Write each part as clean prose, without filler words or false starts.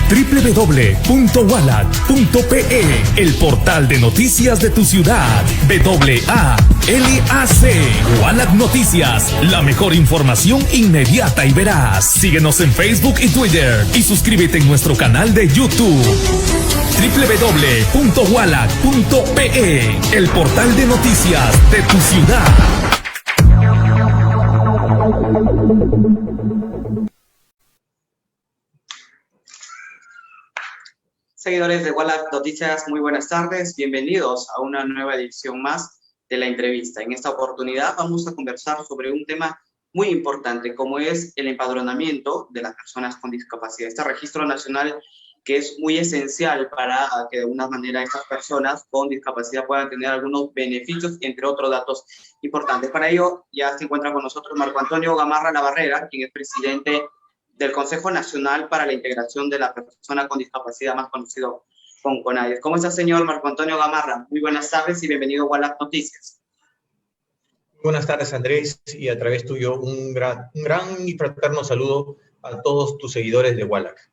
www.wallac.pe, el portal de noticias de tu ciudad. WALAC, Wallac Noticias, la mejor información inmediata y veraz. Síguenos en Facebook y Twitter y suscríbete en nuestro canal de YouTube. www.wallac.pe, el portal de noticias de tu ciudad. Seguidores de Wallac Noticias, muy buenas tardes. Bienvenidos a una nueva edición más de la entrevista. En esta oportunidad vamos a conversar sobre un tema muy importante, como es el empadronamiento de las personas con discapacidad. Este registro nacional que es muy esencial para que de alguna manera estas personas con discapacidad puedan tener algunos beneficios, entre otros datos importantes. Para ello ya se encuentra con nosotros Marco Antonio Gamarra Labarrera, quien es presidente del Consejo Nacional para la Integración de la Persona con Discapacidad, más conocido como CONADIS. ¿Cómo está, señor Marco Antonio Gamarra? Muy buenas tardes y bienvenido a Wallac Noticias. Buenas tardes, Andrés, y a través tuyo un gran y fraterno saludo a todos tus seguidores de Wallac.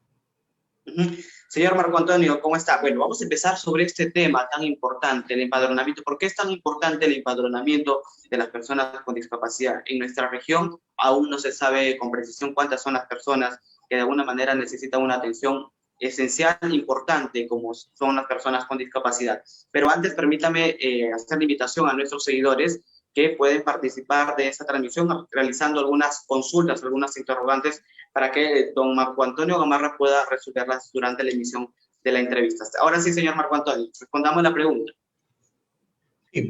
Señor Marco Antonio, ¿cómo está? Bueno, vamos a empezar sobre este tema tan importante, el empadronamiento. ¿Por qué es tan importante el empadronamiento de las personas con discapacidad? En nuestra región aún no se sabe con precisión cuántas son las personas que de alguna manera necesitan una atención esencial e importante, como son las personas con discapacidad. Pero antes, permítame hacer la invitación a nuestros seguidores que pueden participar de esta transmisión realizando algunas consultas, algunas interrogantes, para que don Marco Antonio Gamarra pueda resolverlas durante la emisión de la entrevista. Ahora sí, señor Marco Antonio, respondamos la pregunta. Sí,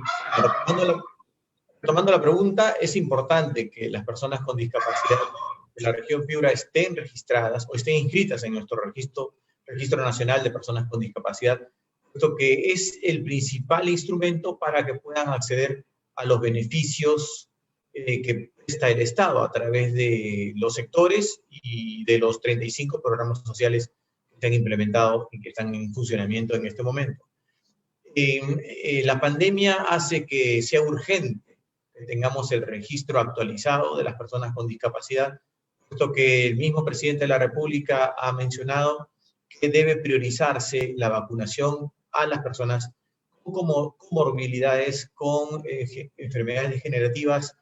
retomando la pregunta, es importante que las personas con discapacidad de la región Piura estén registradas o estén inscritas en nuestro registro nacional de personas con discapacidad, puesto que es el principal instrumento para que puedan acceder a los beneficios que presta el Estado a través de los sectores y de los 35 programas sociales que se han implementado y que están en funcionamiento en este momento. La pandemia hace que sea urgente que tengamos el registro actualizado de las personas con discapacidad, puesto que el mismo presidente de la República ha mencionado que debe priorizarse la vacunación a las personas con comorbilidades, con enfermedades degenerativas,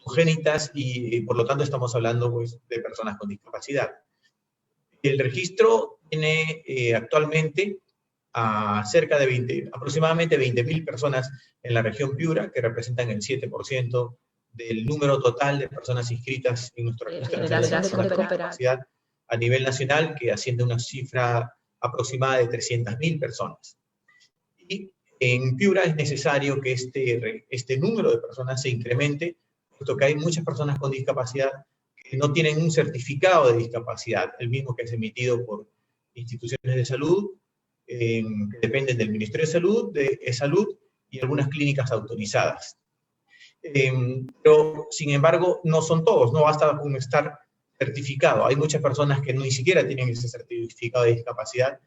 congénitas, y por lo tanto estamos hablando pues, de personas con discapacidad. El registro tiene actualmente a cerca de aproximadamente 20.000 personas en la región Piura, que representan el 7% del número total de personas inscritas en nuestro registro nacional de personas con discapacidad a nivel nacional, que asciende a una cifra aproximada de 300.000 personas. Y en Piura es necesario que este número de personas se incremente, puesto que hay muchas personas con discapacidad que no tienen un certificado de discapacidad, el mismo que es emitido por instituciones de salud, que dependen del Ministerio de Salud y algunas clínicas autorizadas. Pero, sin embargo, no son todos, no basta con estar certificado. Hay muchas personas que ni siquiera tienen ese certificado de discapacidad,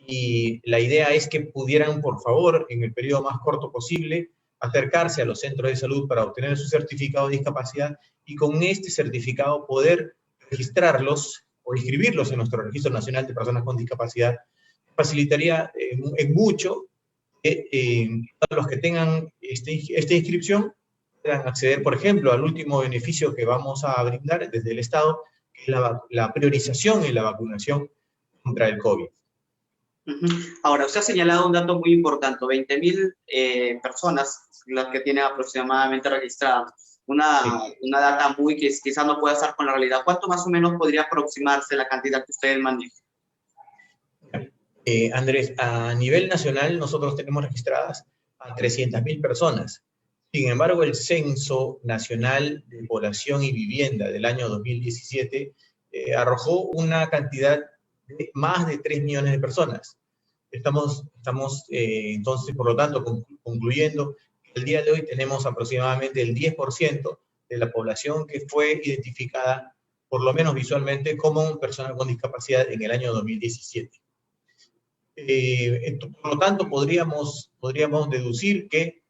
y la idea es que pudieran, por favor, en el periodo más corto posible, acercarse a los centros de salud para obtener su certificado de discapacidad y con este certificado poder registrarlos o inscribirlos en nuestro Registro Nacional de Personas con Discapacidad. Facilitaría en mucho que todos los que tengan esta inscripción puedan acceder, por ejemplo, al último beneficio que vamos a brindar desde el Estado, que es la priorización en la vacunación contra el COVID. Ahora, usted ha señalado un dato muy importante, 20.000 personas las que tiene aproximadamente registradas. Una data muy que quizás no pueda estar con la realidad. ¿Cuánto más o menos podría aproximarse la cantidad que ustedes manejan? Andrés, a nivel nacional nosotros tenemos registradas a 300.000 personas. Sin embargo, el Censo Nacional de Población y Vivienda del año 2017 arrojó una cantidad de más de 3 millones de personas. Estamos entonces, por lo tanto, concluyendo que el día de hoy tenemos aproximadamente el 10% de la población que fue identificada, por lo menos visualmente, como persona con discapacidad en el año 2017. Por lo tanto, podríamos deducir que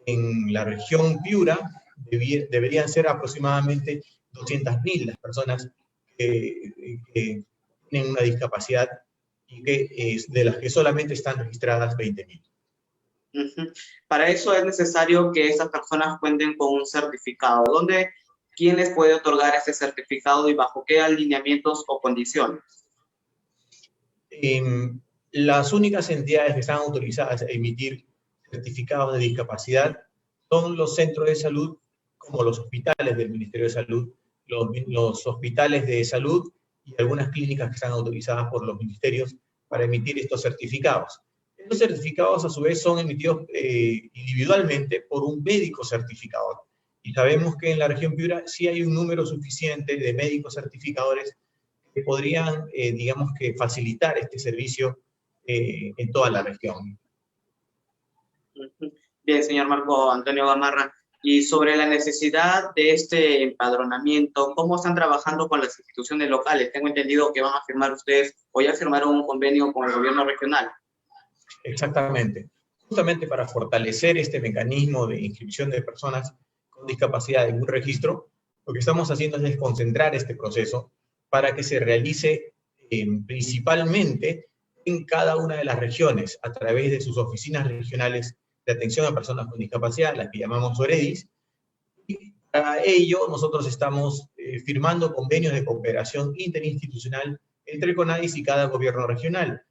en la región Piura deberían ser aproximadamente 200.000 las personas que tienen una discapacidad y de las que solamente están registradas 20.000. Para eso es necesario que esas personas cuenten con un certificado. ¿Quién les puede otorgar ese certificado y bajo qué alineamientos o condiciones? Las únicas entidades que están autorizadas a emitir certificados de discapacidad son los centros de salud, como los hospitales del Ministerio de Salud, los hospitales de salud y algunas clínicas que están autorizadas por los ministerios para emitir estos certificados. Estos certificados, a su vez, son emitidos individualmente por un médico certificador. Y sabemos que en la región Piura sí hay un número suficiente de médicos certificadores que podrían, digamos que, facilitar este servicio en toda la región. Bien, señor Marco Antonio Gamarra. Y sobre la necesidad de este empadronamiento, ¿cómo están trabajando con las instituciones locales? Tengo entendido que van a firmar ustedes, o ya firmaron un convenio con el gobierno regional. Exactamente. Justamente para fortalecer este mecanismo de inscripción de personas con discapacidad en un registro, lo que estamos haciendo es desconcentrar este proceso para que se realice principalmente en cada una de las regiones, a través de sus oficinas regionales de atención a personas con discapacidad, las que llamamos OREDIS, y para ello nosotros estamos firmando convenios de cooperación interinstitucional entre CONADIS y cada gobierno regional.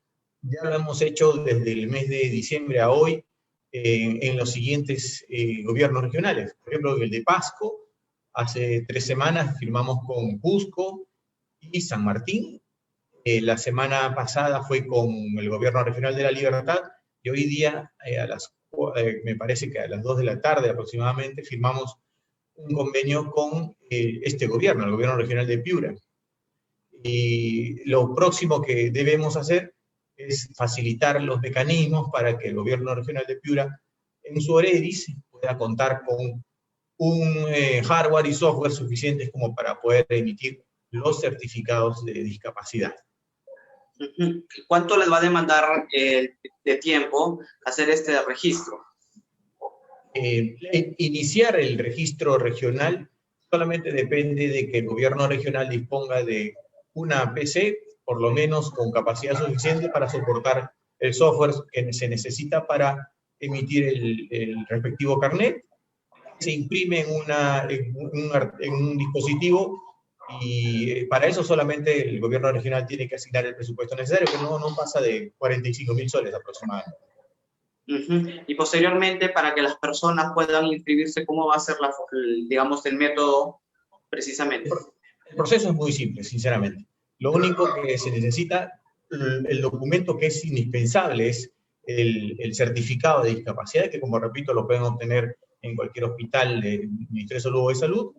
Ya lo hemos hecho desde el mes de diciembre a hoy en los siguientes gobiernos regionales. Por ejemplo, el de Pasco, hace 3 semanas firmamos con Cusco y San Martín. La semana pasada fue con el gobierno regional de La Libertad, y hoy día, me parece que a las 2 de la tarde aproximadamente, firmamos un convenio con este gobierno, el gobierno regional de Piura. Y lo próximo que debemos hacer es facilitar los mecanismos para que el gobierno regional de Piura, en su OREDIS, pueda contar con un hardware y software suficientes como para poder emitir los certificados de discapacidad. ¿Cuánto les va a demandar de tiempo hacer este registro? Iniciar el registro regional solamente depende de que el gobierno regional disponga de una PC, por lo menos con capacidad suficiente para soportar el software que se necesita para emitir el respectivo carnet. Se imprime en un dispositivo, y para eso solamente el gobierno regional tiene que asignar el presupuesto necesario, que no pasa de 45.000 soles aproximadamente. Y posteriormente, para que las personas puedan inscribirse, ¿cómo va a ser digamos, el método precisamente? El proceso es muy simple, sinceramente. Lo único que se necesita, el documento que es indispensable, es el certificado de discapacidad, que, como repito, lo pueden obtener en cualquier hospital del Ministerio de Salud o de Salud,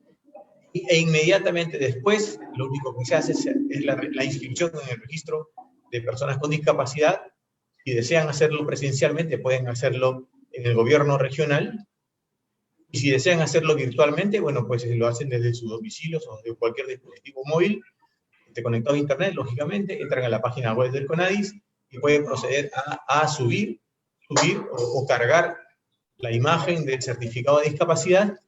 e inmediatamente después lo único que se hace es la inscripción en el registro de personas con discapacidad. Si desean hacerlo presencialmente, pueden hacerlo en el gobierno regional, y si desean hacerlo virtualmente, bueno, pues lo hacen desde sus domicilios o desde cualquier dispositivo móvil, conectado a internet, lógicamente, entran a la página web del CONADIS y pueden proceder a subir o cargar la imagen del certificado de discapacidad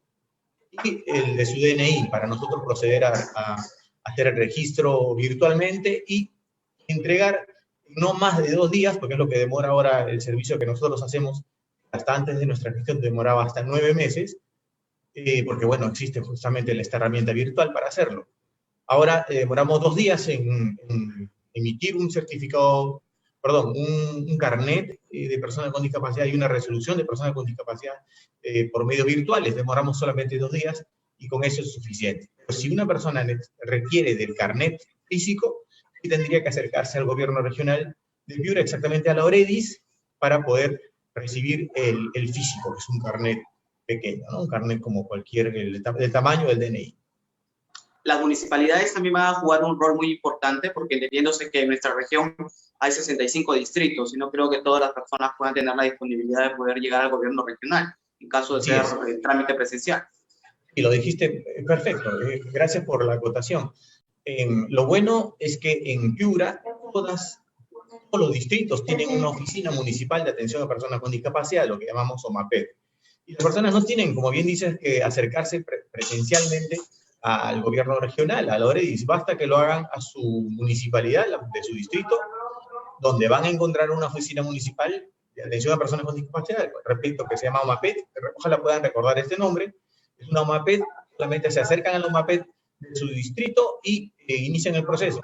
y el de su DNI, para nosotros proceder a hacer el registro virtualmente y entregar no más de 2 días, porque es lo que demora ahora el servicio que nosotros hacemos. Hasta antes de nuestra gestión demoraba hasta 9 meses, porque bueno, existe justamente esta herramienta virtual para hacerlo. Ahora demoramos 2 días en emitir un certificado, perdón, un carnet de personas con discapacidad y una resolución de personas con discapacidad por medios virtuales. Demoramos solamente 2 días y con eso es suficiente. Pero si una persona requiere del carnet físico, sí tendría que acercarse al gobierno regional de Piura, exactamente a la OREDIS, para poder recibir el físico, que es un carnet pequeño, ¿no? Un carnet como cualquier, del tamaño del DNI. Las municipalidades también van a jugar un rol muy importante, porque entendiéndose que en nuestra región hay 65 distritos, y no creo que todas las personas puedan tener la disponibilidad de poder llegar al gobierno regional, en caso de ser el trámite presencial. Y lo dijiste perfecto, gracias por la acotación. Lo bueno es que en Piura todos los distritos tienen una oficina municipal de atención a personas con discapacidad, lo que llamamos OMAPED. Y las personas no tienen, como bien dices, que acercarse presencialmente al gobierno regional, a la OREDIS. Basta que lo hagan a su municipalidad, de su distrito, donde van a encontrar una oficina municipal de atención a personas con discapacidad, repito, que se llama OMAPED, ojalá puedan recordar este nombre. Es una OMAPED, solamente se acercan a la OMAPED de su distrito y inician el proceso,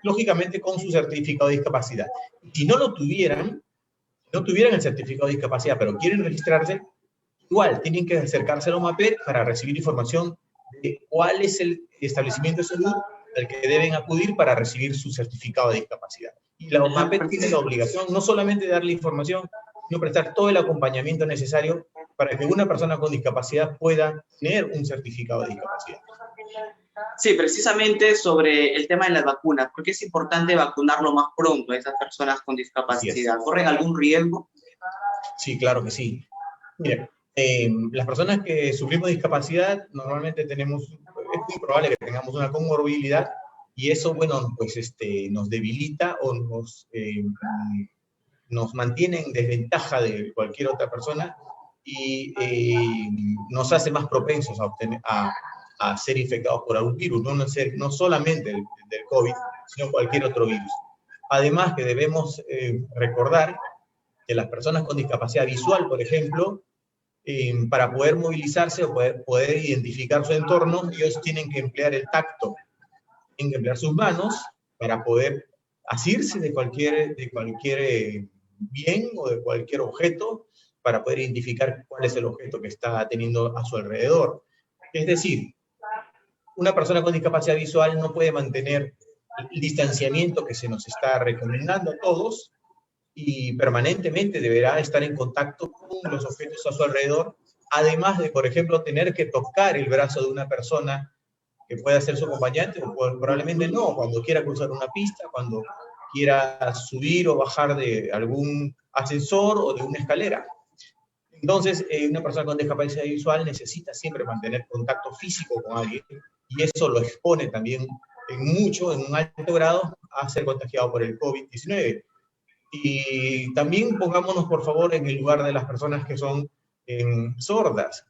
lógicamente con su certificado de discapacidad. Si no lo tuvieran, no tuvieran el certificado de discapacidad, pero quieren registrarse, igual tienen que acercarse a la OMAPED para recibir información de cuál es el establecimiento de salud al que deben acudir para recibir su certificado de discapacidad. Y la OMAPED tiene la obligación no solamente de darle información, sino prestar todo el acompañamiento necesario para que una persona con discapacidad pueda tener un certificado de discapacidad. Sí, precisamente sobre el tema de las vacunas, porque es importante vacunarlo más pronto a esas personas con discapacidad. ¿Corren algún riesgo? Sí, claro que sí. Mira, las personas que sufrimos discapacidad normalmente es muy probable que tengamos una comorbilidad y eso, bueno, pues nos debilita o nos mantiene en desventaja de cualquier otra persona y nos hace más propensos a ser infectados por algún virus, no solamente del COVID, sino cualquier otro virus. Además que debemos recordar que las personas con discapacidad visual, por ejemplo, para poder movilizarse o poder identificar su entorno, ellos tienen que emplear el tacto, tienen que emplear sus manos para poder asirse de cualquier bien o de cualquier objeto, para poder identificar cuál es el objeto que está teniendo a su alrededor. Es decir, una persona con discapacidad visual no puede mantener el distanciamiento que se nos está recomendando a todos y permanentemente deberá estar en contacto con los objetos a su alrededor, además de, por ejemplo, tener que tocar el brazo de una persona que pueda ser su acompañante, o probablemente no, cuando quiera cruzar una pista, cuando quiera subir o bajar de algún ascensor o de una escalera. Entonces, una persona con discapacidad visual necesita siempre mantener contacto físico con alguien, y eso lo expone también en un alto grado, a ser contagiado por el COVID-19. Y también pongámonos, por favor, en el lugar de las personas que son sordas.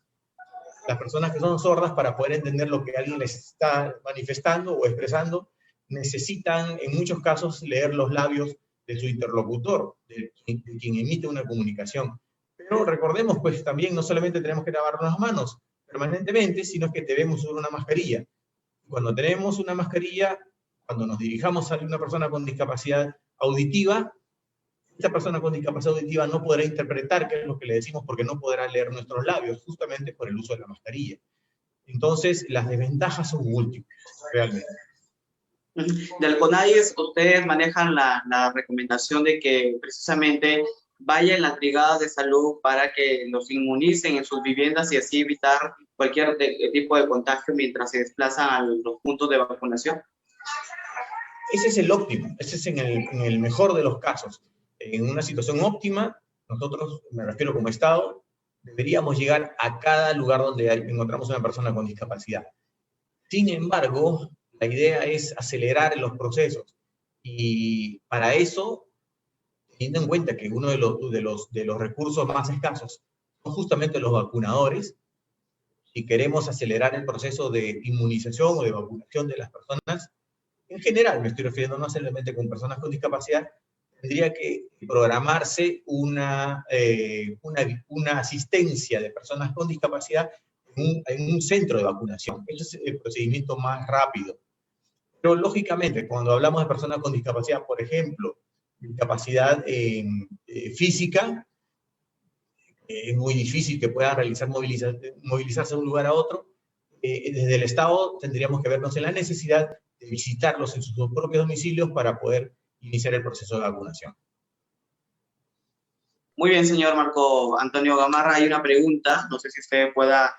Las personas que son sordas, para poder entender lo que alguien les está manifestando o expresando, necesitan, en muchos casos, leer los labios de su interlocutor, de quien emite una comunicación. Pero recordemos, pues, también no solamente tenemos que lavarnos las manos permanentemente, sino que debemos usar una mascarilla. Cuando tenemos una mascarilla, cuando nos dirijamos a una persona con discapacidad auditiva, esta persona con discapacidad auditiva no podrá interpretar qué es lo que le decimos porque no podrá leer nuestros labios, justamente por el uso de la mascarilla. Entonces, las desventajas son múltiples, realmente. Del CONADIS, ustedes manejan la recomendación de que precisamente vayan las brigadas de salud para que los inmunicen en sus viviendas y así evitar cualquier tipo de contagio mientras se desplazan a los puntos de vacunación. Ese es el óptimo, ese es en el mejor de los casos. En una situación óptima, nosotros, me refiero como Estado, deberíamos llegar a cada lugar donde encontramos una persona con discapacidad. Sin embargo, la idea es acelerar los procesos y para eso, teniendo en cuenta que uno de los recursos más escasos son justamente los vacunadores, si queremos acelerar el proceso de inmunización o de vacunación de las personas, en general, me estoy refiriendo no solamente con personas con discapacidad, tendría que programarse una asistencia de personas con discapacidad en un centro de vacunación. Ese es el procedimiento más rápido. Pero lógicamente, cuando hablamos de personas con discapacidad, por ejemplo, discapacidad física, es muy difícil que puedan movilizarse de un lugar a otro. Desde el Estado tendríamos que vernos en la necesidad de visitarlos en sus propios domicilios para poder iniciar el proceso de vacunación. Muy bien, señor Marco Antonio Gamarra. Hay una pregunta, no sé si usted pueda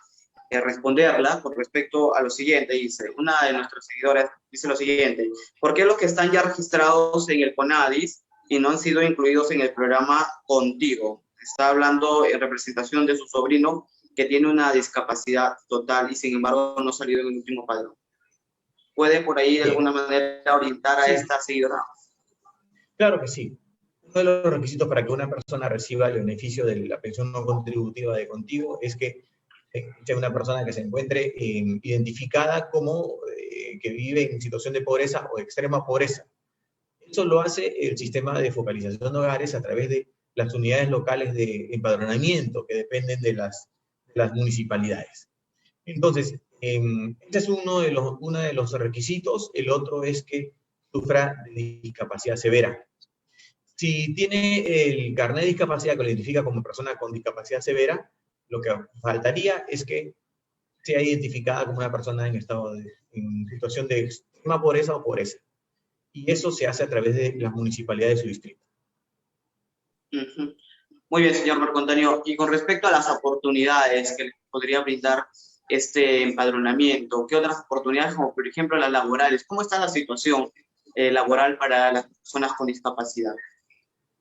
responderla con respecto a lo siguiente. Dice, una de nuestros seguidores dice lo siguiente: ¿por qué los que están ya registrados en el CONADIS y no han sido incluidos en el programa Contigo? Está hablando en representación de su sobrino que tiene una discapacidad total y sin embargo no ha salido en el último padrón. ¿Puede por ahí de alguna manera orientar a esta seguidora? Claro que sí. Uno de los requisitos para que una persona reciba el beneficio de la pensión no contributiva de Contigo es que sea una persona que se encuentre identificada como que vive en situación de pobreza o extrema pobreza. Eso lo hace el sistema de focalización de hogares a través de las unidades locales de empadronamiento que dependen de las municipalidades. Entonces, este es uno de los requisitos. El otro es que sufra de discapacidad severa. Si tiene el carnet de discapacidad que lo identifica como persona con discapacidad severa, lo que faltaría es que sea identificada como una persona en situación de extrema pobreza o pobreza. Y eso se hace a través de las municipalidades de su distrito. Muy bien, señor Marco Antonio. Y con respecto a las oportunidades que le podría brindar este empadronamiento, ¿qué otras oportunidades, como por ejemplo las laborales? ¿Cómo está la situación laboral para las personas con discapacidad?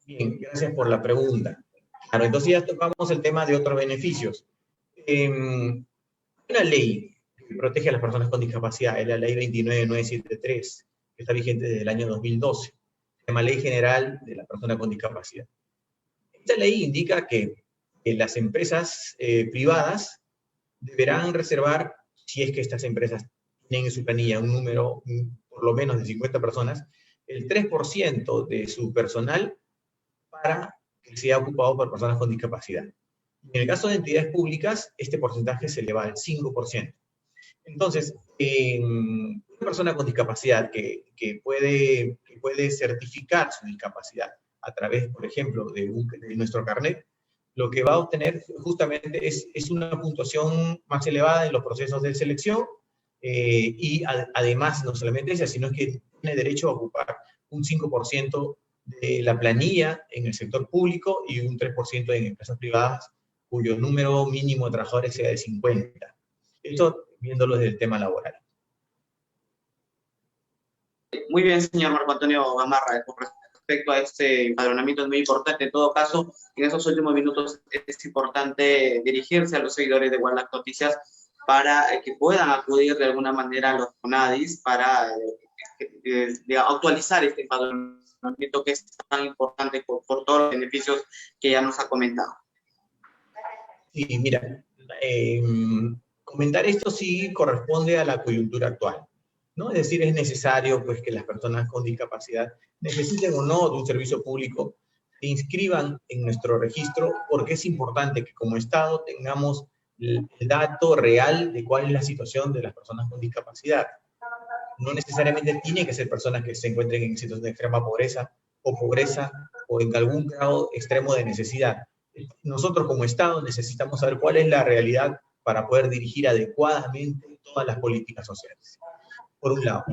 Bien, gracias por la pregunta. Claro, entonces ya tocamos el tema de otros beneficios. Hay una ley que protege a las personas con discapacidad, es la ley 29973, que está vigente desde el año 2012. Se llama Ley General de la Persona con Discapacidad. Esta ley indica que las empresas privadas deberán reservar, si es que estas empresas tienen en su planilla un número por lo menos de 50 personas, el 3% de su personal para que sea ocupado por personas con discapacidad. En el caso de entidades públicas, este porcentaje se eleva al 5%. Entonces, una persona con discapacidad que puede certificar su discapacidad a través, por ejemplo, de nuestro carnet, lo que va a obtener justamente es una puntuación más elevada en los procesos de selección y además, no solamente esa, sino que tiene derecho a ocupar un 5% de la planilla en el sector público y un 3% en empresas privadas cuyo número mínimo de trabajadores sea de 50. Esto viéndolo desde el tema laboral. Muy bien, señor Marco Antonio Gamarra, con respecto a este empadronamiento es muy importante. En todo caso, en esos últimos minutos es importante dirigirse a los seguidores de Wallach Noticias para que puedan acudir de alguna manera a los CONADIs para actualizar este empadronamiento que es tan importante por todos los beneficios que ya nos ha comentado. Sí, mira, comentar esto sí corresponde a la coyuntura actual, ¿no? Es decir, es necesario pues, que las personas con discapacidad, necesiten o no de un servicio público, se inscriban en nuestro registro, porque es importante que como Estado tengamos el dato real de cuál es la situación de las personas con discapacidad. No necesariamente tiene que ser personas que se encuentren en situación de extrema pobreza o en algún grado extremo de necesidad. Nosotros como Estado necesitamos saber cuál es la realidad para poder dirigir adecuadamente todas las políticas sociales, por un lado.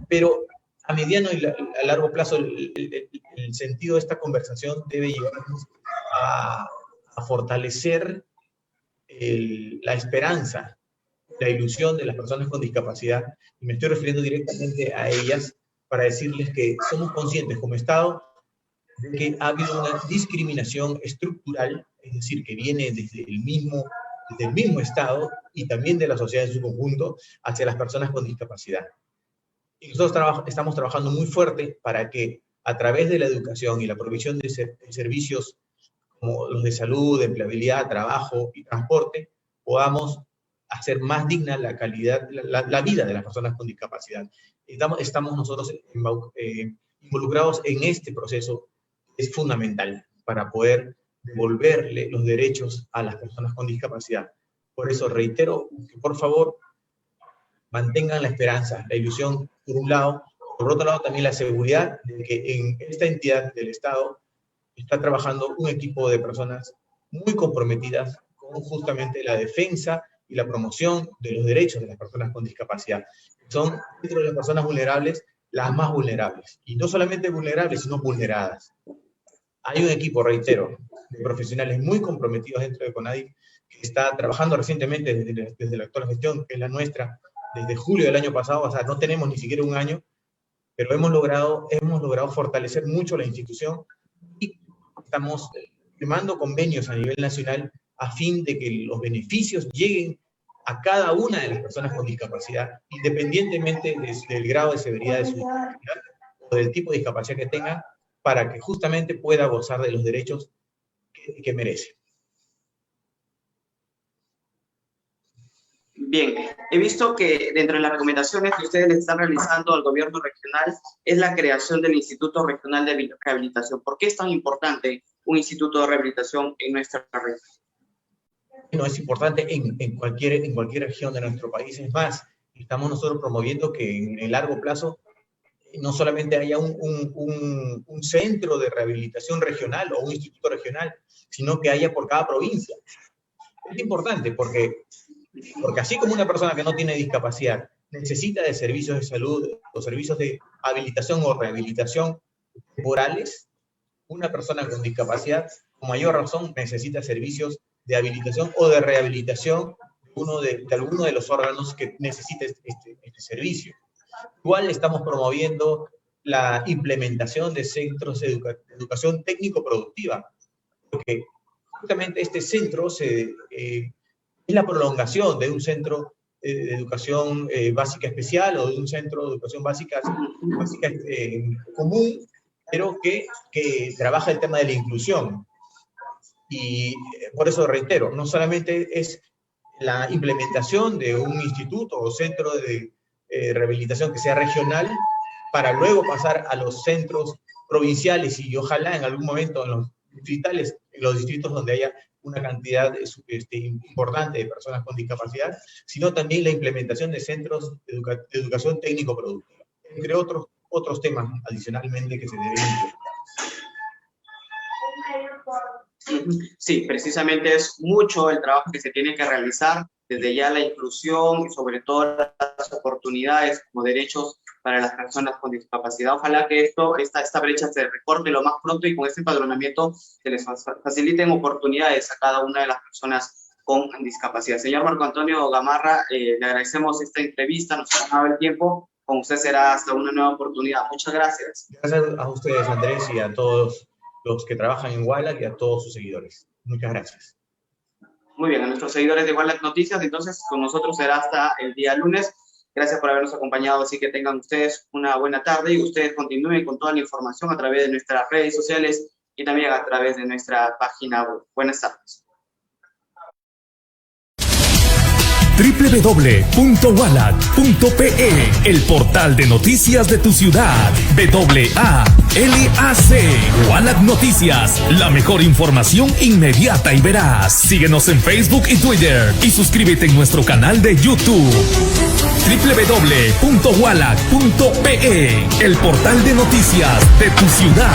Pero a mediano y a largo plazo, el sentido de esta conversación debe llevarnos a fortalecer la esperanza, la ilusión de las personas con discapacidad, y me estoy refiriendo directamente a ellas para decirles que somos conscientes como Estado de que ha habido una discriminación estructural, es decir, que viene desde el mismo Estado y también de la sociedad en su conjunto hacia las personas con discapacidad. Y nosotros estamos trabajando muy fuerte para que a través de la educación y la provisión de servicios como los de salud, de empleabilidad, trabajo y transporte, podamos hacer más digna la calidad, la vida de las personas con discapacidad. Estamos nosotros involucrados en este proceso. Es fundamental para poder devolverle los derechos a las personas con discapacidad. Por eso reitero que por favor mantengan la esperanza, la ilusión por un lado, por otro lado también la seguridad de que en esta entidad del Estado está trabajando un equipo de personas muy comprometidas con justamente la defensa y la promoción de los derechos de las personas con discapacidad. Son, dentro de las personas vulnerables, las más vulnerables. Y no solamente vulnerables, sino vulneradas. Hay un equipo, reitero, de profesionales muy comprometidos dentro de CONADI que está trabajando recientemente desde la actual gestión, que es la nuestra, desde julio del año pasado, o sea, no tenemos ni siquiera un año, pero hemos logrado fortalecer mucho la institución y estamos firmando convenios a nivel nacional a fin de que los beneficios lleguen a cada una de las personas con discapacidad, independientemente del grado de severidad de su discapacidad o del tipo de discapacidad que tengan, para que justamente pueda gozar de los derechos que merece. Bien, he visto que dentro de las recomendaciones que ustedes le están realizando al gobierno regional es la creación del Instituto Regional de Rehabilitación. ¿Por qué es tan importante un instituto de rehabilitación en nuestra región? No, es importante en cualquier región de nuestro país. Es más, estamos nosotros promoviendo que en el largo plazo no solamente haya un centro de rehabilitación regional o un instituto regional, sino que haya por cada provincia. Es importante porque así como una persona que no tiene discapacidad necesita de servicios de salud o servicios de habilitación o rehabilitación temporales, una persona con discapacidad, con mayor razón, necesita servicios de habilitación o de rehabilitación de alguno de los órganos que necesite este servicio. Igual estamos promoviendo la implementación de centros de educación técnico-productiva, porque justamente este centro es la prolongación de un centro de educación básica especial o de un centro de educación básica común, pero que trabaja el tema de la inclusión. Y por eso reitero, no solamente es la implementación de un instituto o centro de rehabilitación que sea regional, para luego pasar a los centros provinciales y ojalá en algún momento en los distritales, en los distritos donde haya una cantidad importante de personas con discapacidad, sino también la implementación de centros de educación técnico-productiva, entre otros temas adicionalmente que se deben implementar. Sí, precisamente es mucho el trabajo que se tiene que realizar, desde ya la inclusión y sobre todo las oportunidades como derechos para las personas con discapacidad. Ojalá que esta brecha se recorte lo más pronto y con este empadronamiento se les faciliten oportunidades a cada una de las personas con discapacidad. Señor Marco Antonio Gamarra, le agradecemos esta entrevista, nos ha dado el tiempo, con usted será hasta una nueva oportunidad. Muchas gracias. Gracias a ustedes, Andrés, y a todos los que trabajan en Wallach y a todos sus seguidores. Muchas gracias. Muy bien, a nuestros seguidores de Wallach Noticias, entonces con nosotros será hasta el día lunes. Gracias por habernos acompañado, así que tengan ustedes una buena tarde y ustedes continúen con toda la información a través de nuestras redes sociales y también a través de nuestra página web. Buenas tardes. www.wallach.pe, el portal de noticias de tu ciudad. WALAC, Wallach Noticias, la mejor información inmediata y veraz. Síguenos en Facebook y Twitter y suscríbete en nuestro canal de YouTube. www.wallach.pe, el portal de noticias de tu ciudad.